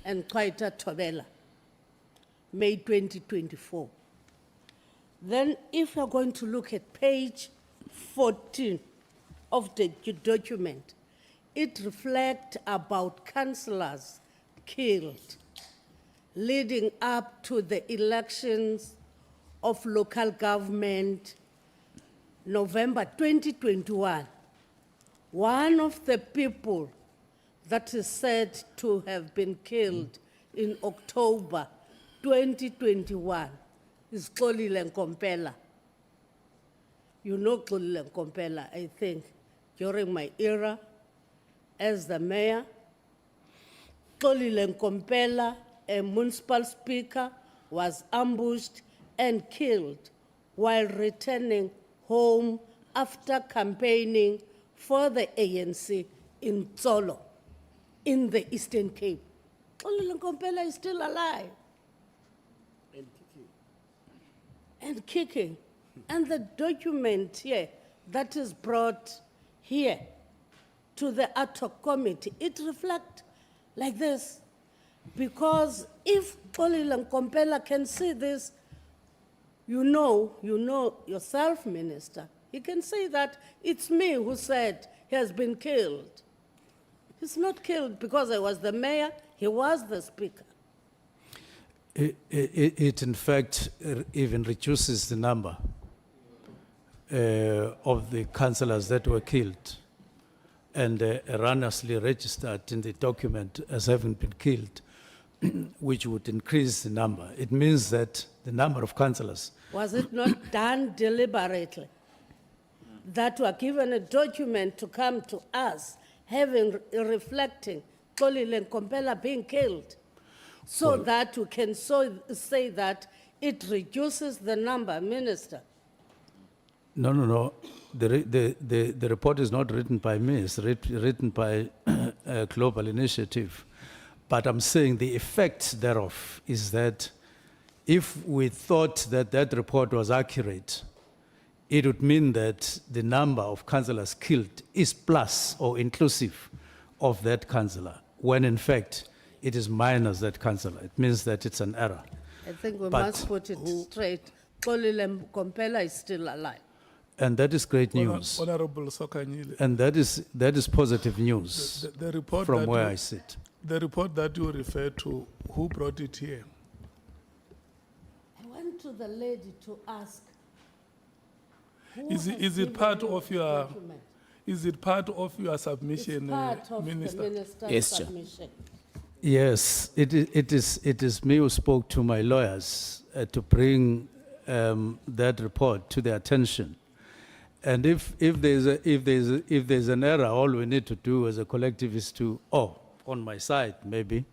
and Kwaita Tobela, May 2024. Then if you're going to look at page 14 of the document, it reflects about councillors killed leading up to the elections of local government, November 2021. One of the people that is said to have been killed in October 2021 is Xolile Nkompela. You know Xolile Nkompela, I think, during my era as the mayor. Xolile Nkompela, a municipal speaker, was ambushed and killed while returning home after campaigning for the ANC in Tsolo, in the Eastern Cape. Xolile Nkompela is still alive. And kicking. And the document here that is brought here to the ad hoc committee, it reflects like this. Because if Xolile Nkompela can see this, you know yourself, Minister, he can say that it's me who said he has been killed. He's not killed because I was the mayor, he was the speaker. It in fact even reduces the number of the councillors that were killed and erroneously registered in the document as having been killed, which would increase the number. It means that the number of councillors... Was it not done deliberately? That were given a document to come to us, reflecting Xolile Nkompela being killed, so that we can say that it reduces the number, Minister? No. The report is not written by me, it's written by a global initiative. But I'm saying the effect thereof is that if we thought that that report was accurate, it would mean that the number of councillors killed is plus or inclusive of that councillor, when in fact it is minus that councillor. It means that it's an error. I think we must put it straight. Xolile Nkompela is still alive. And that is great news. Honorable Sokanyile. And that is positive news The report from that where you- I sit. The report that you refer to, who brought it here? I went to the lady to ask, who Is has it given part you of the your document? Is it part of your submission, It's part of Minister? the minister's Yes, Chair. submission. Yes, it is me who spoke to my lawyers to bring that report to their attention. And if there's an error, all we need to do as a collective is to, on my side maybe,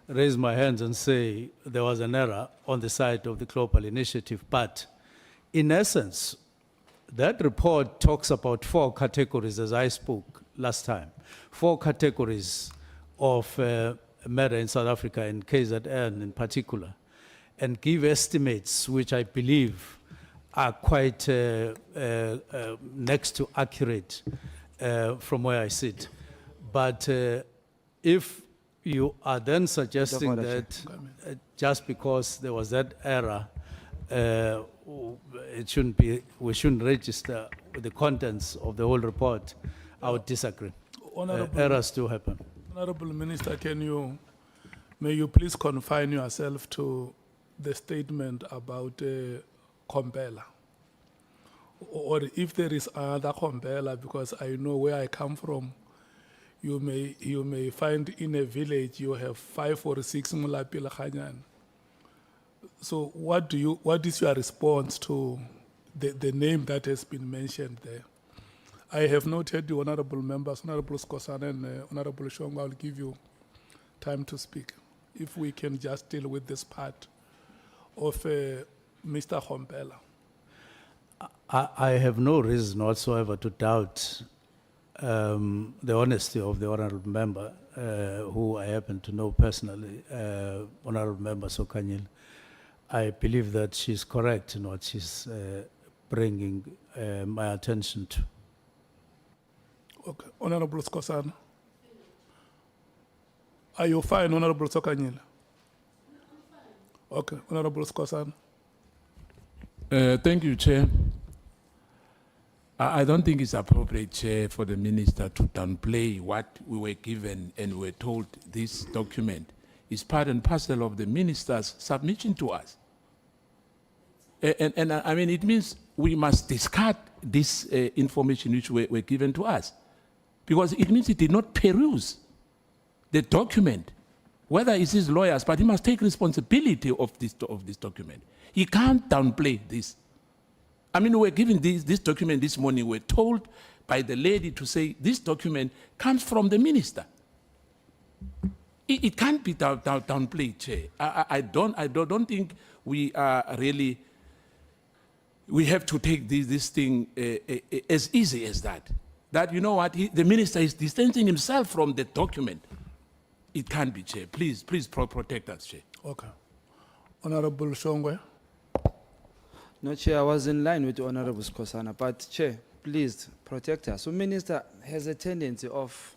raise my hands and say there was an error on the side of the global initiative. But in essence, that report talks about 4 categories, as I spoke last time, 4 categories of matter in South Africa, in KZN in particular, and give estimates which I believe are quite next to accurate from where I sit. But if you are then suggesting that just because there was that error, it shouldn't be, we shouldn't register with the contents of the whole report, I would disagree. Errors do happen. Honorable Minister, may you please confine yourself to the statement about Nkompela? Or if there is another Nkompela, because I know where I come from, you may find in a village you have 5 or 6 Mulapila Khanyan. So what is your response to the name that has been mentioned there? I have noted the honorable members, Honorable Skosana and Honorable Shonga, I'll give you time to speak. If we can just deal with this part of Mr. Nkompela. I have no reason whatsoever to doubt the honesty of the honorable member, who I happen to know personally, Honorable Member Sokanyile. I believe that she's correct in what she's bringing my attention to. Okay, Honorable Skosana. Are you fine, Honorable Sokanyile? Okay, Honorable Skosana. Thank you, Chair. I don't think it's appropriate, Chair, for the minister to downplay what we were given and we were told this document is part and parcel of the minister's submission to us. And I mean, it means we must discard this information which were given to us, because it means he did not peruse the document, whether it's his lawyers, but he must take responsibility of this document. He can't downplay this. I mean, we were given this document this morning. We were told by the lady to say this document comes from the minister. It can't be downplayed, Chair. I don't think we are really. We have to take this thing as easy as that. That, you know what, the minister is distancing himself from the document. It can't be, Chair. Please protect us, Chair. Okay. Honorable Shongwe. No, Chair, I was in line with Honorable Skosana, but Chair, please protect us. The minister has a tendency of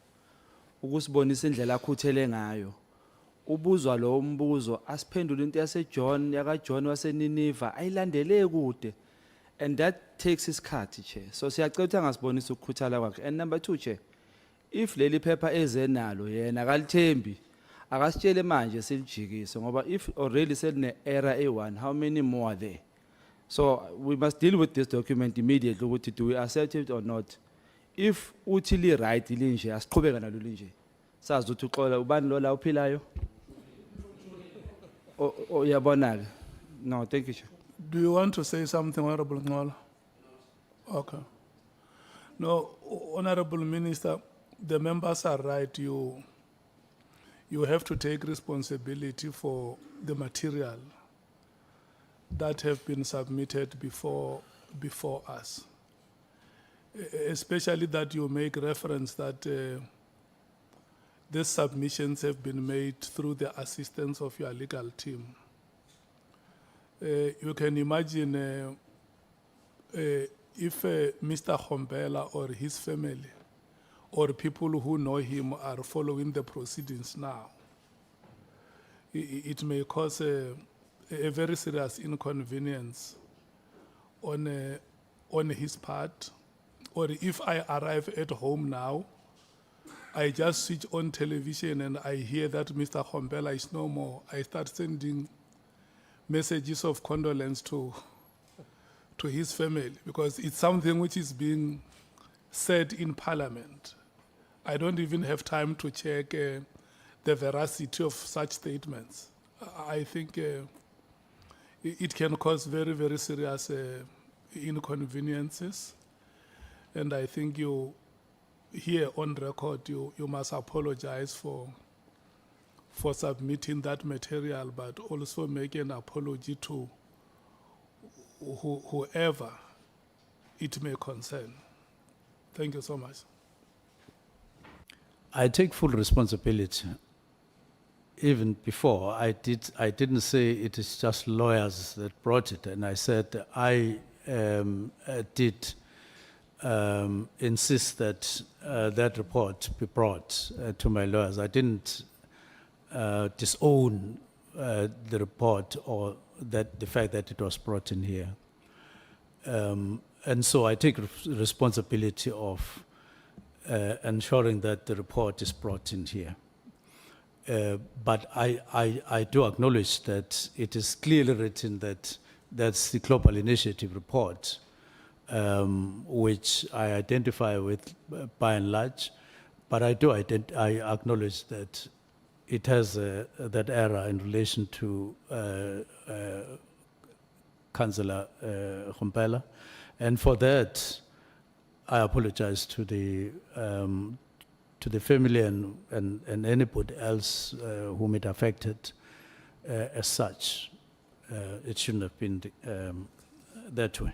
ukusibonisa indlela akhuthele ngayo. Ubuzwa lo mbuzo asiphendule into yaseJohn yakaJohn waseNineve ayilandele kude. And that takes his card, Chair. So siyacela ukuthi angasibonisa ukukhuthala kwakhe. And number 2, Chair, if leli phepha ezenalo yena akalithembi akasitshele manje silijikise ngoba if already seline error A1, how many more are there? So we must deal with this document immediately ukuthi do we accept it or not. If uthi li right linje asiqhubeka nalo linje. Sazi ukuthi uxola ubani lo la uphilayo? Uyabona ke? No, thank you, Chair. Do you want to say something, Honorable Ngola? Okay. No, Honorable Minister, the members are right. You have to take responsibility for the material that have been submitted before us. Especially that you make reference that these submissions have been made through the assistance of your legal team. You can imagine if Mr. Khombela or his family or people who know him are following the proceedings now, it may cause a very serious inconvenience on his part. Or if I arrive at home now, I just switch on television and I hear that Mr. Khombela is no more, I start sending messages of condolence to his family, because it's something which is being said in Parliament. I don't even have time to check the veracity of such statements. I think it can cause very, very serious inconveniences. And I think you, here on record, you must apologize for submitting that material, but also make an apology to whoever it may concern. Thank you so much. I take full responsibility. Even before, I didn't say it is just lawyers that brought it, and I said I did insist that that report be brought to my lawyers. I didn't disown the report or the fact that it was brought in here. And so I take responsibility of ensuring that the report is brought in here. But I do acknowledge that it is clearly written that that's the Global Initiative report, which I identify with by and large, but I acknowledge that it has that error in relation to Councillor Khombela, and for that I apologize to the family and anybody else whom it affected. As such, it shouldn't have been that way.